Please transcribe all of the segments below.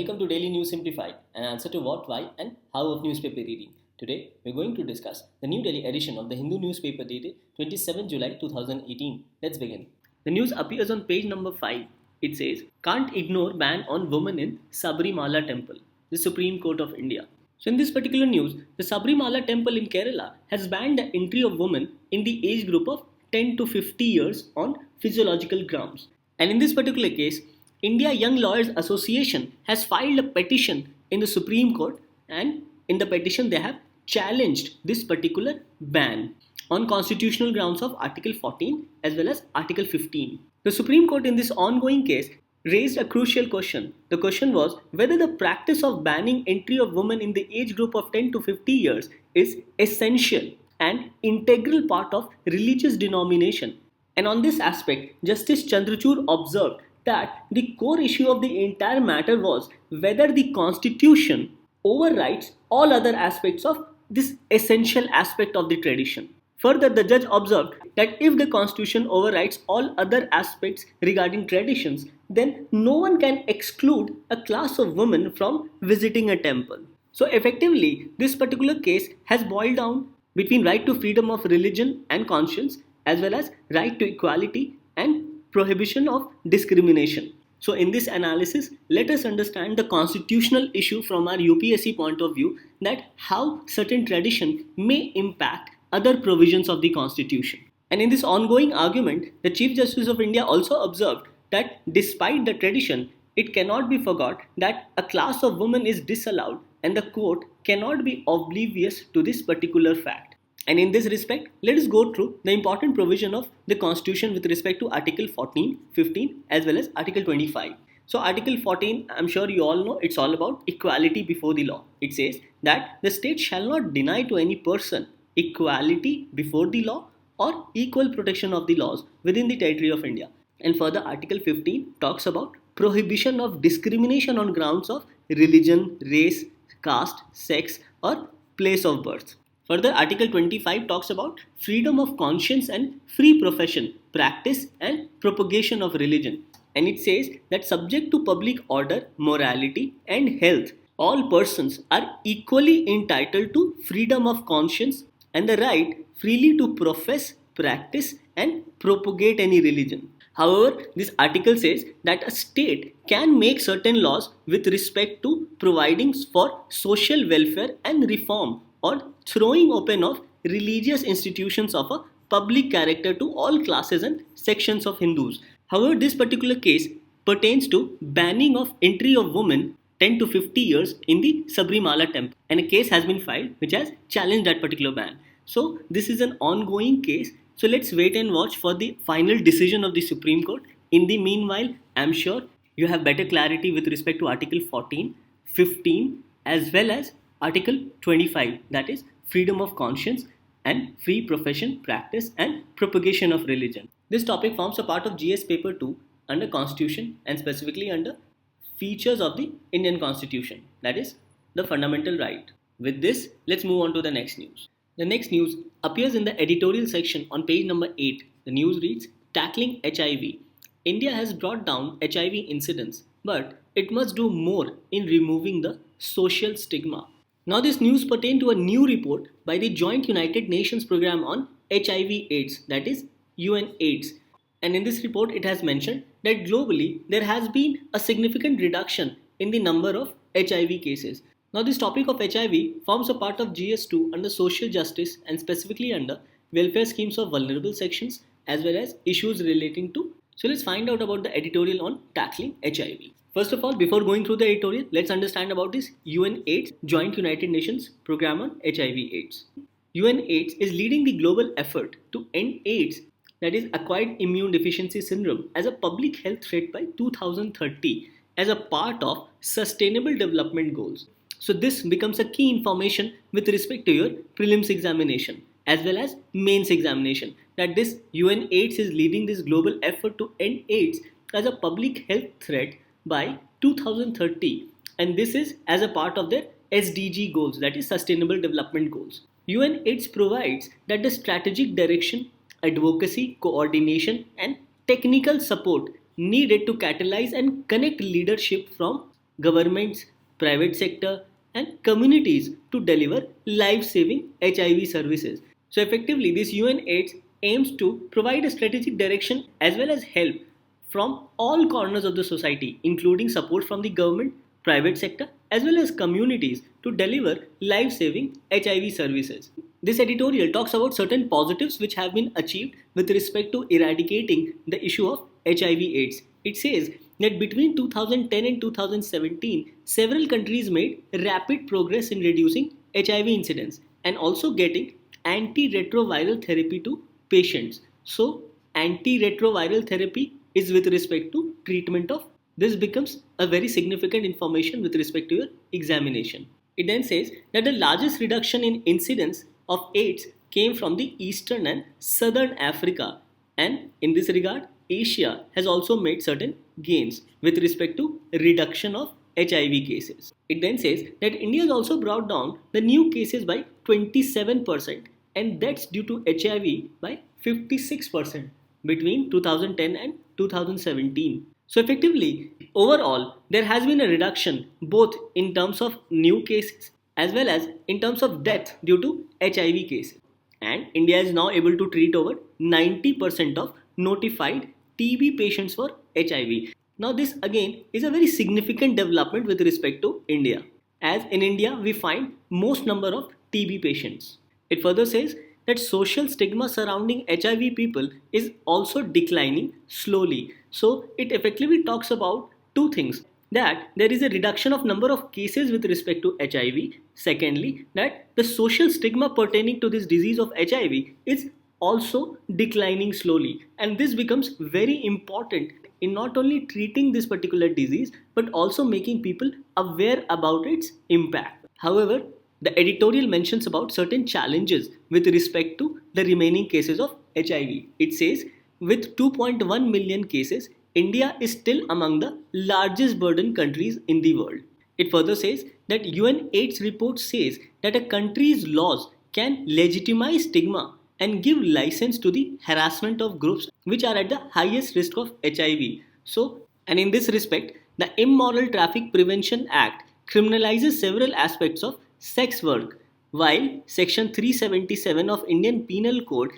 Welcome to Daily News Simplified, an answer to what, why, and how of newspaper reading. Today, we're going to discuss the New Delhi edition of the Hindu newspaper dated 27 July 2018. Let's begin. The news appears on page number 5. It says, "Can't ignore ban on women in Sabarimala temple, the Supreme Court of India." So, in this particular news, the Sabarimala temple in Kerala has banned the entry of women in the age group of 10 to 50 years on physiological grounds. And in this particular case, India Young Lawyers Association has filed a petition in the Supreme Court, and in the petition they have challenged this particular ban on constitutional grounds of Article 14 as well as Article 15. The Supreme Court in this ongoing case raised a crucial question. The question was whether the practice of banning entry of women in the age group of 10 to 50 years is essential and integral part of religious denomination. And on this aspect, Justice Chandrachud observed that the core issue of the entire matter was whether the constitution overrides all other aspects of this essential aspect of the tradition. Further, the judge observed that if the constitution overrides all other aspects regarding traditions, then no one can exclude a class of women from visiting a temple. So effectively, this particular case has boiled down between right to freedom of religion and conscience as well as right to equality and prohibition of discrimination. So in this analysis, let us understand the constitutional issue from our UPSC point of view, that how certain tradition may impact other provisions of the constitution. And in this ongoing argument, the Chief Justice of India also observed that despite the tradition, it cannot be forgot that a class of women is disallowed and the court cannot be oblivious to this particular fact. And in this respect, let us go through the important provision of the Constitution with respect to Article 14, 15 as well as Article 25. So Article 14, I'm sure you all know, it's all about equality before the law. It says that the state shall not deny to any person equality before the law or equal protection of the laws within the territory of India. And further, Article 15 talks about prohibition of discrimination on grounds of religion, race, caste, sex or place of birth. Further, Article 25 talks about freedom of conscience and free profession, practice and propagation of religion. And it says that subject to public order, morality and health, all persons are equally entitled to freedom of conscience and the right freely to profess, practice and propagate any religion. However, this article says that a state can make certain laws with respect to providing for social welfare and reform or throwing open of religious institutions of a public character to all classes and sections of Hindus. However, this particular case pertains to banning of entry of women 10 to 50 years in the Sabarimala temple, and a case has been filed which has challenged that particular ban. So this is an ongoing case. So let's wait and watch for the final decision of the Supreme Court. In the meanwhile, I'm sure you have better clarity with respect to Article 14, 15 as well as Article 25, that is freedom of conscience and free profession, practice and propagation of religion. This topic forms a part of GS paper 2 under Constitution and specifically under features of the Indian Constitution, that is the fundamental right. With this, let's move on to the next news. The next news appears in the editorial section on page number 8. The news reads, "Tackling HIV. India has brought down HIV incidence, but it must do more in removing the social stigma." Now this news pertains to a new report by the Joint United Nations Programme on HIV/AIDS, that is UNAIDS. And in this report it has mentioned that globally there has been a significant reduction in the number of HIV cases. Now this topic of HIV forms a part of GS2 under social justice and specifically under welfare schemes of vulnerable sections as well as issues relating to. So let's find out about the editorial on tackling HIV. First of all, before going through the editorial, let's understand about this UNAIDS, Joint United Nations Programme on HIV/AIDS. UNAIDS is leading the global effort to end AIDS, that is acquired immune deficiency syndrome, as a public health threat by 2030 as a part of Sustainable Development Goals. So this becomes a key information with respect to your prelims examination as well as mains examination, that this UNAIDS is leading this global effort to end AIDS as a public health threat by 2030, and this is as a part of their SDG goals, that is Sustainable Development Goals. UNAIDS provides that the strategic direction, advocacy, coordination and technical support needed to catalyze and connect leadership from governments, private sector, and communities to deliver life-saving HIV services. So effectively, this UN-AIDS aims to provide a strategic direction as well as help from all corners of the society, including support from the government, private sector, as well as communities to deliver life-saving HIV services. This editorial talks about certain positives which have been achieved with respect to eradicating the issue of HIV/AIDS. It says that between 2010 and 2017, several countries made rapid progress in reducing HIV incidence and also getting antiretroviral therapy to patients. So, antiretroviral therapy is with respect to treatment of this becomes a very significant information with respect to your examination. It then says that the largest reduction in incidence of AIDS came from the eastern and southern Africa, and in this regard Asia has also made certain gains with respect to reduction of HIV cases. It then says that India has also brought down the new cases by 27% and deaths due to HIV by 56% between 2010 and 2017. So effectively, overall, there has been a reduction both in terms of new cases as well as in terms of death due to HIV cases. And India is now able to treat over 90% of notified TB patients for HIV. Now, this again is a very significant development with respect to India, as in India we find most number of TB patients. It further says that social stigma surrounding HIV people is also declining slowly. So it effectively talks about two things, that there is a reduction of number of cases with respect to HIV. Secondly, that the social stigma pertaining to this disease of HIV is also declining slowly, and this becomes very important in not only treating this particular disease but also making people aware about its impact. However, the editorial mentions about certain challenges with respect to the remaining cases of HIV. It says with 2.1 million cases, India is still among the largest burden countries in the world. It further says that UN-AIDS report says that a country's laws can legitimize stigma and give license to the harassment of groups which are at the highest risk of HIV. So, and in this respect, the Immoral Traffic Prevention Act criminalizes several aspects of sex work, while Section 377 of Indian Penal Code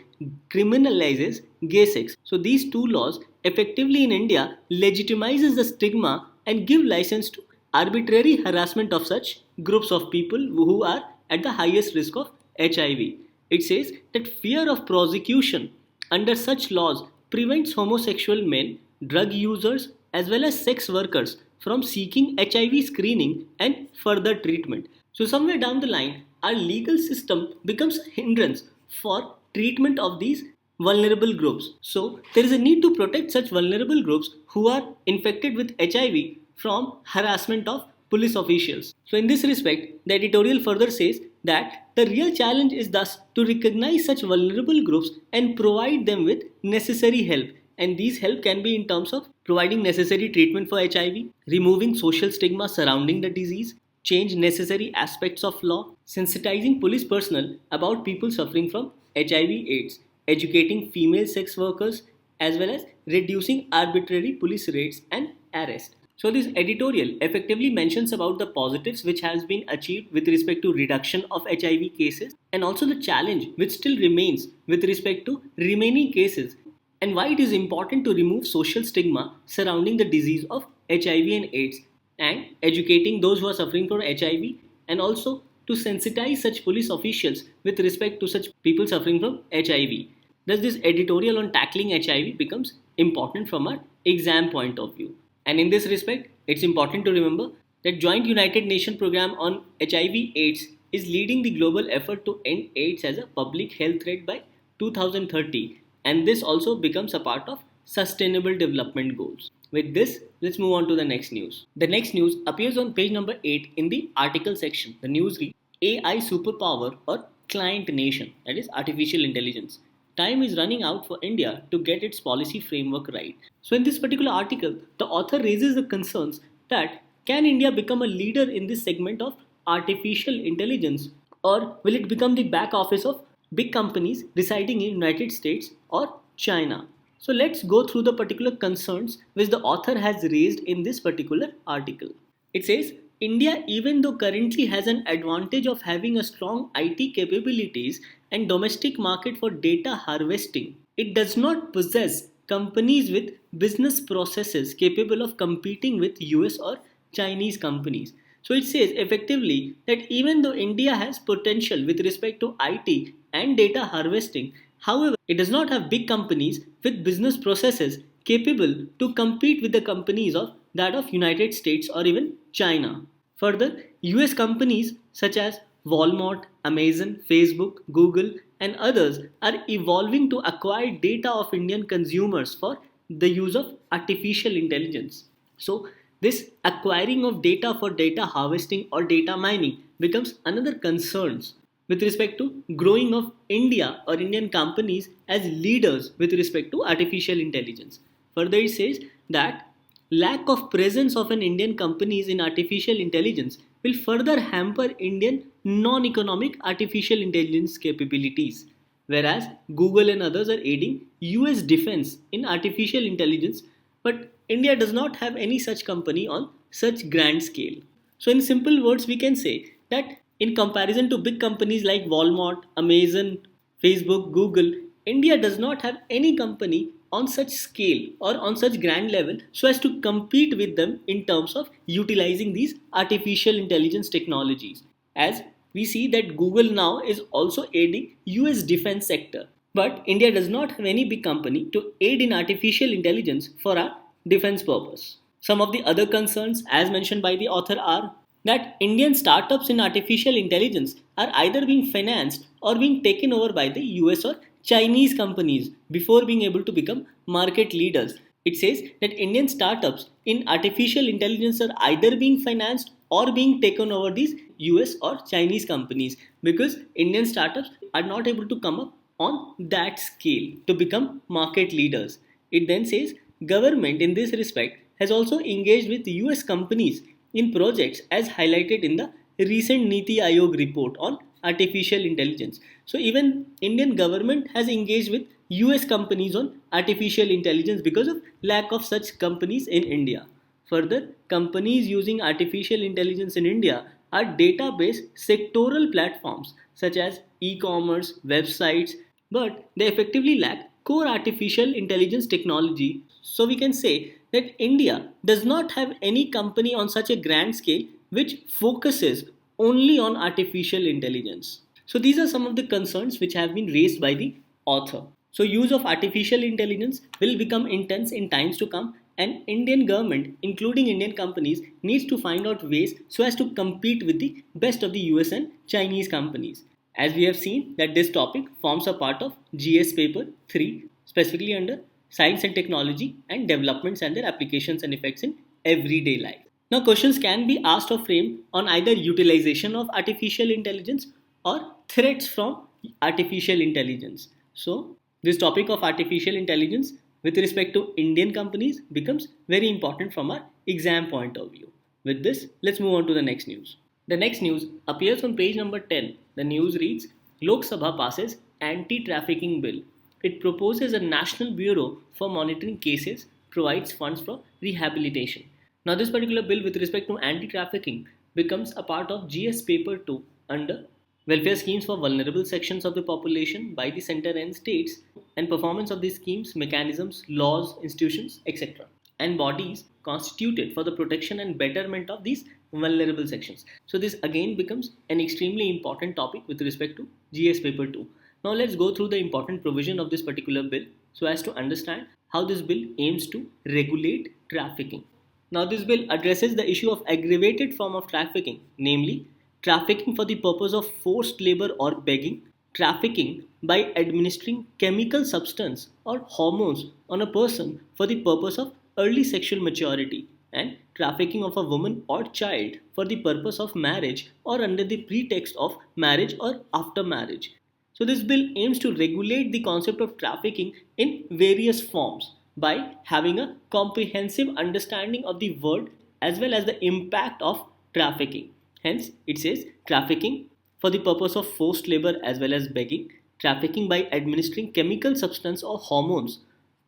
criminalizes gay sex. So these two laws effectively in India legitimizes the stigma and give license to arbitrary harassment of such groups of people who are at the highest risk of HIV. It says that fear of prosecution under such laws prevents homosexual men, drug users, as well as sex workers from seeking HIV screening and further treatment. So, somewhere down the line, our legal system becomes a hindrance for treatment of these vulnerable groups. So, there is a need to protect such vulnerable groups who are infected with HIV from harassment of police officials. So, in this respect, the editorial further says that the real challenge is thus to recognize such vulnerable groups and provide them with necessary help. And these help can be in terms of providing necessary treatment for HIV, removing social stigma surrounding the disease, change necessary aspects of law, sensitizing police personnel about people suffering from HIV/AIDS, educating female sex workers, as well as reducing arbitrary police raids and arrest. So this editorial effectively mentions about the positives which has been achieved with respect to reduction of HIV cases and also the challenge which still remains with respect to remaining cases and why it is important to remove social stigma surrounding the disease of HIV and AIDS and educating those who are suffering from HIV and also to sensitize such police officials with respect to such people suffering from HIV. Thus this editorial on tackling HIV becomes important from an exam point of view. And in this respect, it's important to remember that Joint United Nations Programme on HIV/AIDS is leading the global effort to end AIDS as a public health threat by 2030, and this also becomes a part of Sustainable Development Goals. With this, let's move on to the next news. The next news appears on page number 8 in the article section. The news reads AI Superpower or Client Nation, that is Artificial Intelligence. Time is running out for India to get its policy framework right. So, in this particular article, the author raises the concerns that can India become a leader in this segment of artificial intelligence, or will it become the back office of big companies residing in United States or China? So, let's go through the particular concerns which the author has raised in this particular article. It says India, even though currently has an advantage of having a strong IT capabilities and domestic market for data harvesting, it does not possess companies with business processes capable of competing with US or Chinese companies. So it says effectively that even though India has potential with respect to IT and data harvesting, however, it does not have big companies with business processes capable to compete with the companies of that of United States or even China. Further, US companies such as Walmart, Amazon, Facebook, Google, and others are evolving to acquire data of Indian consumers for the use of artificial intelligence. So, this acquiring of data for data harvesting or data mining becomes another concern with respect to growing of India or Indian companies as leaders with respect to artificial intelligence. Further, it says that lack of presence of an Indian companies in artificial intelligence will further hamper Indian non-economic artificial intelligence capabilities. Whereas Google and others are aiding US defense in artificial intelligence, but India does not have any such company on such grand scale. So, in simple words, we can say that in comparison to big companies like Walmart, Amazon, Facebook, Google, India does not have any company on such scale or on such grand level so as to compete with them in terms of utilizing these artificial intelligence technologies. As we see that Google now is also aiding US defense sector, but India does not have any big company to aid in artificial intelligence for our defense purpose. Some of the other concerns, as mentioned by the author, are that Indian startups in artificial intelligence are either being financed or being taken over by the US or Chinese companies before being able to become market leaders. It says that Indian startups in artificial intelligence are either being financed or being taken over these US or Chinese companies because Indian startups are not able to come up on that scale to become market leaders. It then says government in this respect has also engaged with US companies in projects as highlighted in the recent Niti Aayog report on artificial intelligence. So even Indian government has engaged with US companies on artificial intelligence because of lack of such companies in India. Further, companies using artificial intelligence in India are database sectoral platforms such as e-commerce, websites, but they effectively lack core artificial intelligence technology. So we can say that India does not have any company on such a grand scale which focuses only on artificial intelligence. So these are some of the concerns which have been raised by the author. So use of artificial intelligence will become intense in times to come and Indian government including Indian companies needs to find out ways so as to compete with the best of the US and Chinese companies. As we have seen that this topic forms a part of GS paper 3 specifically under science and technology and developments and their applications and effects in everyday life. Now questions can be asked or framed on either utilization of artificial intelligence or threats from artificial intelligence. So this topic of artificial intelligence with respect to Indian companies becomes very important from our exam point of view. With this, let's move on to the next news. The next news appears on page number 10. The news reads Lok Sabha passes Anti-trafficking Bill. It proposes a national bureau for monitoring cases, provides funds for rehabilitation. Now, this particular bill with respect to anti-trafficking becomes a part of GS paper 2 under welfare schemes for vulnerable sections of the population by the center and states and performance of these schemes, mechanisms, laws, institutions, etc. and bodies constituted for the protection and betterment of these vulnerable sections. So this again becomes an extremely important topic with respect to GS paper 2. Now let's go through the important provision of this particular bill so as to understand how this bill aims to regulate trafficking. Now this bill addresses the issue of aggravated form of trafficking, namely trafficking for the purpose of forced labor or begging, trafficking by administering chemical substance or hormones on a person for the purpose of early sexual maturity, and trafficking of a woman or child for the purpose of marriage or under the pretext of marriage or after marriage. So, this bill aims to regulate the concept of trafficking in various forms by having a comprehensive understanding of the word as well as the impact of trafficking. Hence, it says trafficking for the purpose of forced labor as well as begging, trafficking by administering chemical substance or hormones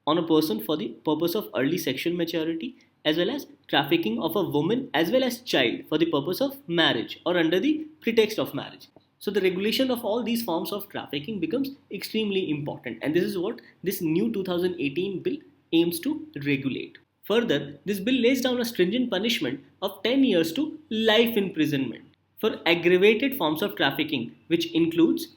on a person for the purpose of early sexual maturity, as well as trafficking of a woman as well as child for the purpose of marriage or under the pretext of marriage. So the regulation of all these forms of trafficking becomes extremely important, and this is what this new 2018 bill aims to regulate. Further, this bill lays down a stringent punishment of 10 years to life imprisonment for aggravated forms of trafficking, which includes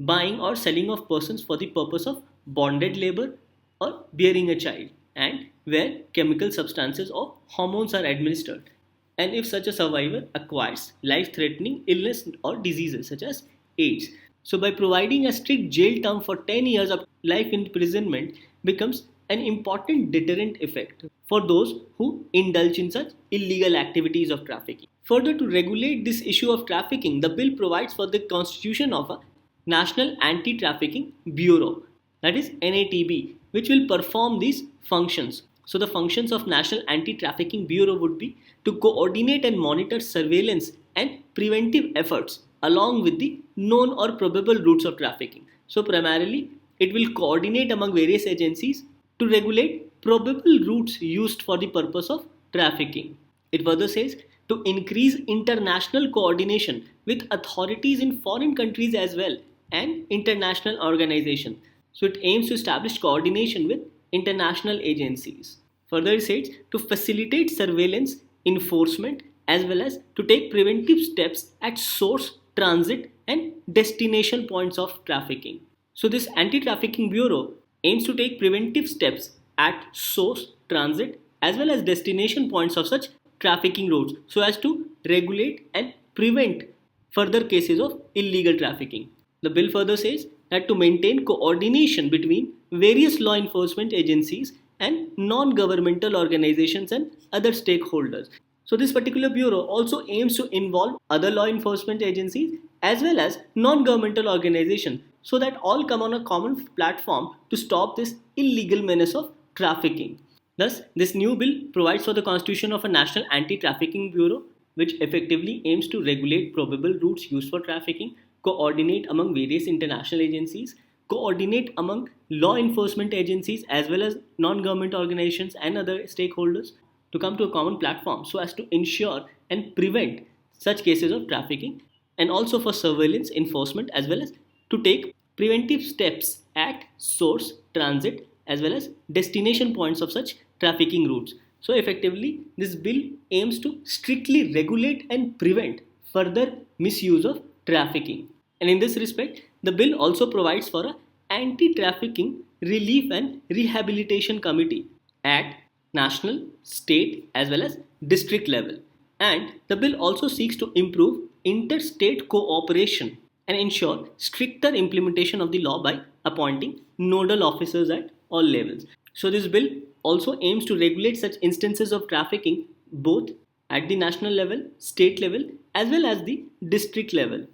buying or selling of persons for the purpose of bonded labor or bearing a child, and where chemical substances or hormones are administered, and if such a survivor acquires life threatening illness or diseases such as AIDS. So, by providing a strict jail term for 10 years of life imprisonment becomes an important deterrent effect for those who indulge in such illegal activities of trafficking. Further, to regulate this issue of trafficking, the bill provides for the constitution of a National Anti-trafficking Bureau, that is NATB, which will perform these functions. So the functions of National Anti-trafficking Bureau would be to coordinate and monitor surveillance and preventive efforts along with the known or probable routes of trafficking. So primarily, it will coordinate among various agencies to regulate probable routes used for the purpose of trafficking. It further says to increase international coordination with authorities in foreign countries as well and international organizations. So it aims to establish coordination with international agencies. Further, it says to facilitate surveillance, enforcement, as well as to take preventive steps at source, transit, and destination points of trafficking. So this Anti-trafficking Bureau aims to take preventive steps at source, transit, as well as destination points of such trafficking routes so as to regulate and prevent further cases of illegal trafficking. The bill further says that to maintain coordination between various law enforcement agencies and non-governmental organizations and other stakeholders. So this particular bureau also aims to involve other law enforcement agencies as well as non-governmental organizations so that all come on a common platform to stop this illegal menace of trafficking. Thus, this new bill provides for the constitution of a National Anti-trafficking Bureau, which effectively aims to regulate probable routes used for trafficking, coordinate among various international agencies, coordinate among law enforcement agencies as well as non-government organizations and other stakeholders to come to a common platform so as to ensure and prevent such cases of trafficking, and also for surveillance, enforcement, as well as to take preventive steps at source, transit, as well as destination points of such trafficking routes. So effectively, this bill aims to strictly regulate and prevent further misuse of trafficking. And in this respect, the bill also provides for an anti-trafficking relief and rehabilitation committee at national, state, as well as district level. And the bill also seeks to improve interstate cooperation and ensure stricter implementation of the law by appointing nodal officers at all levels. So this bill also aims to regulate such instances of trafficking both at the national level, state level, as well as the district level,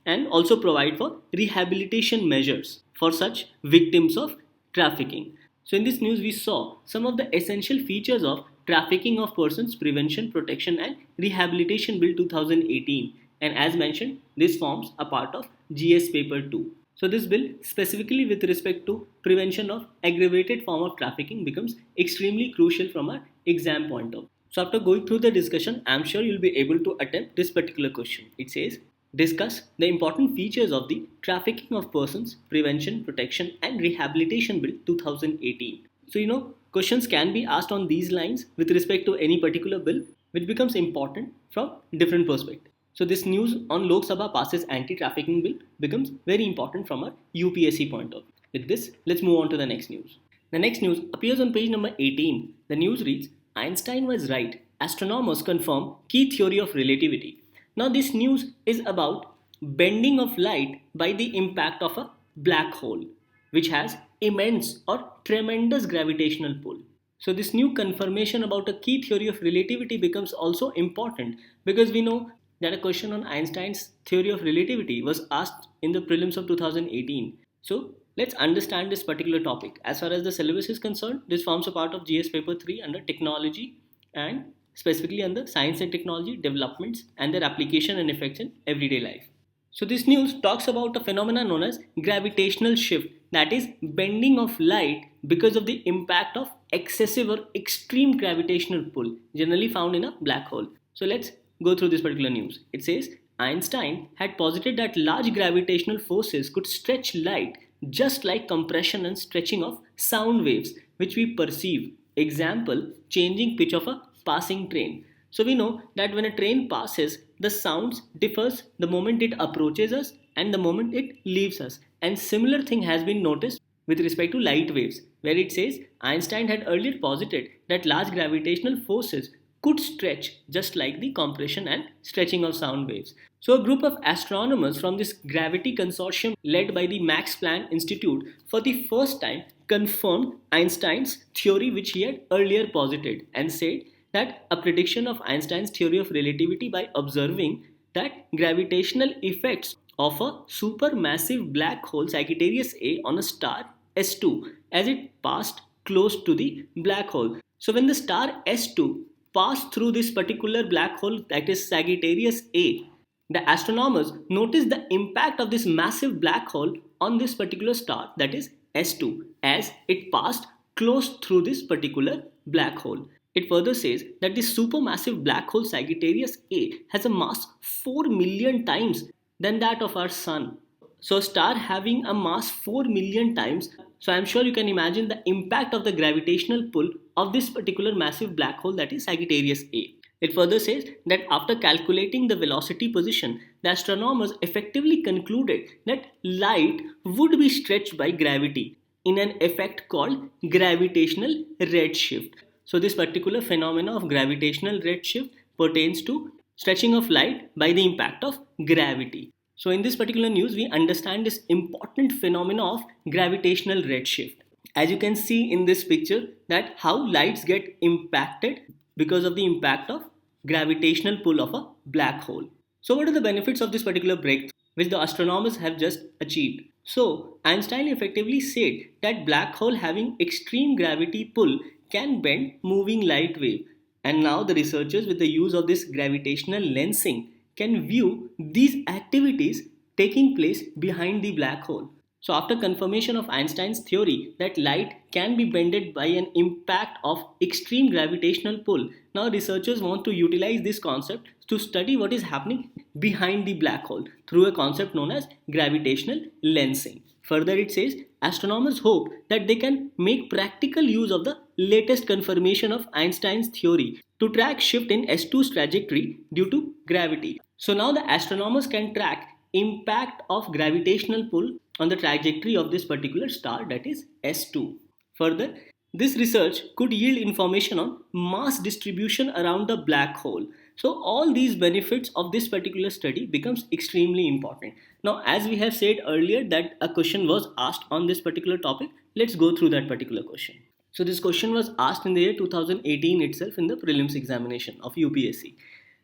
and also provide for rehabilitation measures for such victims of trafficking. So in this news, we saw some of the essential features of Trafficking of Persons Prevention, Protection and Rehabilitation Bill 2018, and as mentioned, this forms a part of GS paper 2. So this bill specifically with respect to prevention of aggravated form of trafficking becomes extremely crucial from an exam point of view. So after going through the discussion, I am sure you'll be able to attempt this particular question. It says, discuss the important features of the Trafficking of Persons Prevention, Protection and Rehabilitation Bill 2018. So questions can be asked on these lines with respect to any particular bill, which becomes important from different perspectives. So this news on Lok Sabha passes Anti-trafficking Bill becomes very important from a UPSC point of view. With this, let's move on to the next news. The next news appears on page number 18. The news reads, Einstein was right. Astronomers confirm key theory of relativity. Now this news is about bending of light by the impact of a black hole, which has immense or tremendous gravitational pull. So this new confirmation about a key theory of relativity becomes also important because we know that a question on Einstein's theory of relativity was asked in the prelims of 2018. So let's understand this particular topic. As far as the syllabus is concerned, this forms a part of GS paper 3 under technology and specifically under science and technology developments and their application and effects in everyday life. So this news talks about a phenomenon known as gravitational shift, that is bending of light because of the impact of excessive or extreme gravitational pull generally found in a black hole. So let's go through this particular news. It says Einstein had posited that large gravitational forces could stretch light just like compression and stretching of sound waves which we perceive. Example, changing pitch of a passing train. So we know that when a train passes, the sounds differs the moment it approaches us and the moment it leaves us. And similar thing has been noticed with respect to light waves, where it says Einstein had earlier posited that large gravitational forces could stretch just like the compression and stretching of sound waves. So, a group of astronomers from this gravity consortium led by the Max Planck Institute for the first time confirmed Einstein's theory, which he had earlier posited, and said that a prediction of Einstein's theory of relativity by observing that gravitational effects of a supermassive black hole Sagittarius A on a star S2 as it passed close to the black hole. So when the star S2 passed through this particular black hole, that is Sagittarius A, the astronomers noticed the impact of this massive black hole on this particular star, that is S2, as it passed close through this particular black hole. It further says that this supermassive black hole Sagittarius A has a mass 4 million times than that of our sun. So a star having a mass 4 million times, so I'm sure you can imagine the impact of the gravitational pull of this particular massive black hole, that is Sagittarius A. It further says that after calculating the velocity position, the astronomers effectively concluded that light would be stretched by gravity in an effect called gravitational redshift. So this particular phenomena of gravitational redshift pertains to stretching of light by the impact of gravity. So in this particular news, we understand this important phenomena of gravitational redshift. As you can see in this picture, that how lights get impacted because of the impact of gravitational pull of a black hole. So what are the benefits of this particular breakthrough which the astronomers have just achieved? So Einstein effectively said that black hole having extreme gravity pull can bend moving light wave, and now the researchers with the use of this gravitational lensing can view these activities taking place behind the black hole. So after confirmation of Einstein's theory that light can be bended by an impact of extreme gravitational pull, now researchers want to utilize this concept to study what is happening behind the black hole through a concept known as gravitational lensing. Further, it says astronomers hope that they can make practical use of the latest confirmation of Einstein's theory to track shift in S2's trajectory due to gravity. So now the astronomers can track impact of gravitational pull on the trajectory of this particular star, that is S2. Further, this research could yield information on mass distribution around the black hole. So all these benefits of this particular study becomes extremely important. Now as we have said earlier that a question was asked on this particular topic, let's go through that particular question. So this question was asked in the year 2018 itself in the prelims examination of UPSC.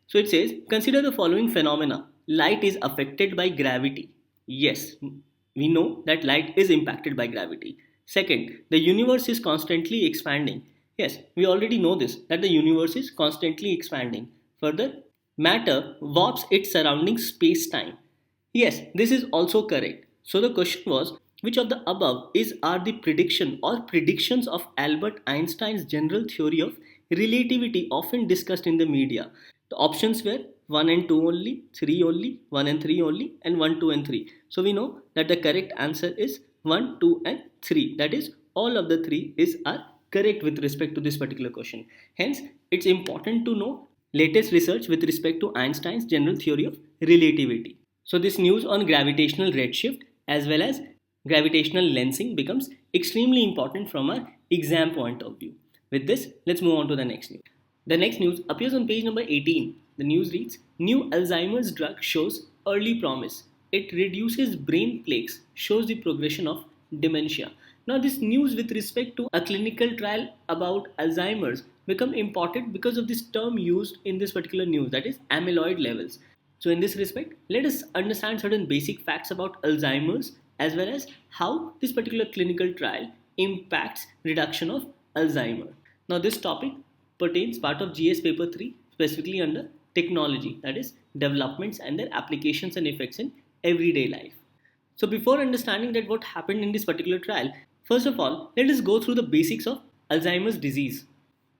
So it says, consider the following phenomena. Light is affected by gravity. Yes, we know that light is impacted by gravity. Second, the universe is constantly expanding. Yes, we already know this, that the universe is constantly expanding. Further, matter warps its surrounding space-time. Yes, this is also correct. So the question was, which of the above are the prediction or predictions of Albert Einstein's general theory of relativity often discussed in the media? The options were 1 and 2 only, 3 only, 1 and 3 only, and 1, 2 and 3. So we know that the correct answer is 1, 2 and 3. That is, all of the 3 are correct with respect to this particular question. Hence, it's important to know latest research with respect to Einstein's general theory of relativity. So this news on gravitational redshift as well as gravitational lensing becomes extremely important from our exam point of view. With this, let's move on to the next news. The next news appears on page number 18. The news reads, new Alzheimer's drug shows early promise. It reduces brain plaques, shows the progression of dementia. Now this news with respect to a clinical trial about Alzheimer's become important because of this term used in this particular news, that is amyloid levels. So in this respect, let us understand certain basic facts about Alzheimer's as well as how this particular clinical trial impacts reduction of Alzheimer. Now this topic pertains part of GS paper 3 specifically under technology, that is developments and their applications and effects in everyday life. So before understanding that what happened in this particular trial, first of all, let us go through the basics of Alzheimer's disease.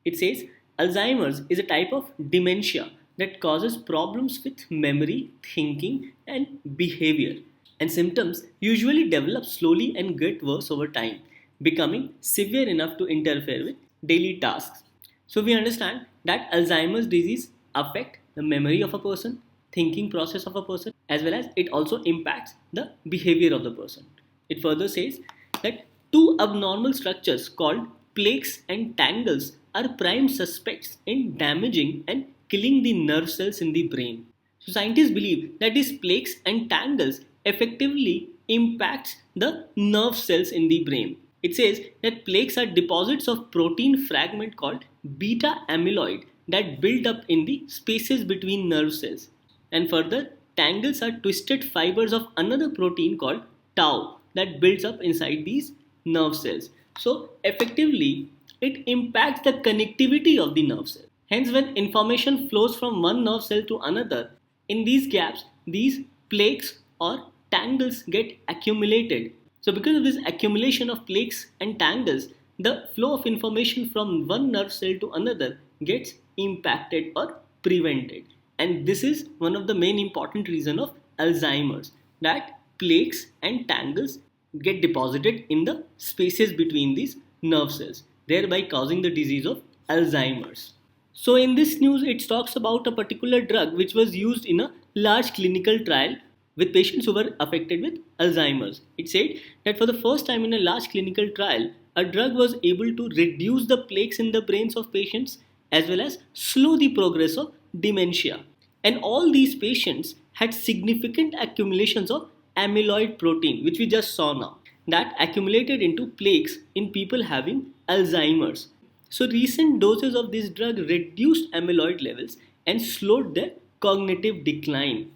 It says Alzheimer's is a type of dementia that causes problems with memory, thinking, and behavior. And symptoms usually develop slowly and get worse over time, becoming severe enough to interfere with daily tasks. So we understand that Alzheimer's disease affect the memory of a person, thinking process of a person, as well as it also impacts the behavior of the person. It further says that two abnormal structures called plaques and tangles are prime suspects in damaging and killing the nerve cells in the brain. So scientists believe that these plaques and tangles effectively impacts the nerve cells in the brain. It says that plaques are deposits of protein fragment called beta amyloid that build up in the spaces between nerve cells. And further, tangles are twisted fibers of another protein called tau that builds up inside these nerve cells. So effectively, it impacts the connectivity of the nerve cell. Hence, when information flows from one nerve cell to another, in these gaps, these plaques or tangles get accumulated. So, because of this accumulation of plaques and tangles, the flow of information from one nerve cell to another gets impacted or prevented. And this is one of the main important reason of Alzheimer's, that plaques and tangles get deposited in the spaces between these nerve cells, thereby causing the disease of Alzheimer's. So in this news, it talks about a particular drug which was used in a large clinical trial with patients who were affected with Alzheimer's. It said that for the first time in a large clinical trial, a drug was able to reduce the plaques in the brains of patients as well as slow the progress of dementia. And all these patients had significant accumulations of amyloid protein, which we just saw now, that accumulated into plaques in people having Alzheimer's. So recent doses of this drug reduced amyloid levels and slowed their cognitive decline.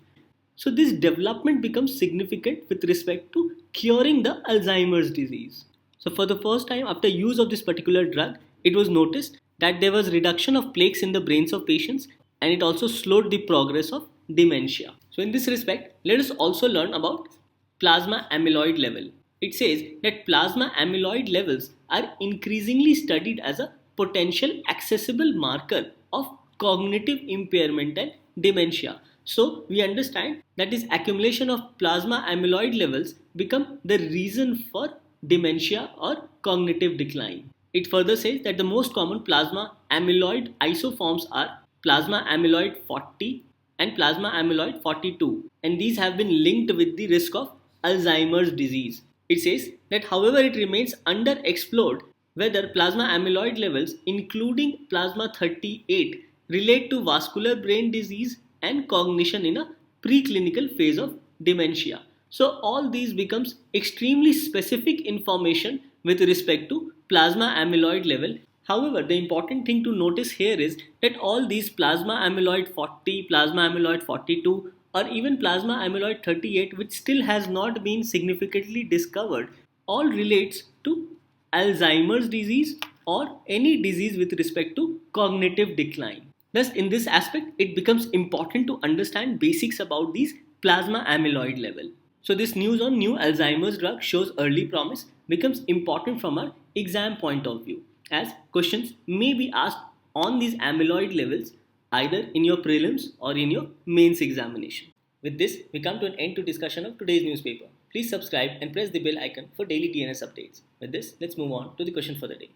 So this development becomes significant with respect to curing the Alzheimer's disease. So for the first time after use of this particular drug, it was noticed that there was reduction of plaques in the brains of patients and it also slowed the progress of dementia. So in this respect, let us also learn about plasma amyloid level. It says that plasma amyloid levels are increasingly studied as a potential accessible marker of cognitive impairment and dementia. So we understand that this accumulation of plasma amyloid levels become the reason for dementia or cognitive decline. It further says that the most common plasma amyloid isoforms are plasma amyloid 40 and plasma amyloid 42, and these have been linked with the risk of Alzheimer's disease. It says that however it remains underexplored whether plasma amyloid levels including plasma 38 relate to vascular brain disease and cognition in a preclinical phase of dementia. So all these becomes extremely specific information with respect to plasma amyloid level. However, the important thing to notice here is that all these plasma amyloid 40, plasma amyloid 42 or even plasma amyloid 38, which still has not been significantly discovered, all relates to Alzheimer's disease or any disease with respect to cognitive decline. Thus, in this aspect, it becomes important to understand basics about these plasma amyloid level. So this news on new Alzheimer's drug shows early promise becomes important from our exam point of view, as questions may be asked on these amyloid levels either in your prelims or in your mains examination. With this, we come to an end to discussion of today's newspaper. Please subscribe and press the bell icon for daily TNS updates. With this, let's move on to the question for the day.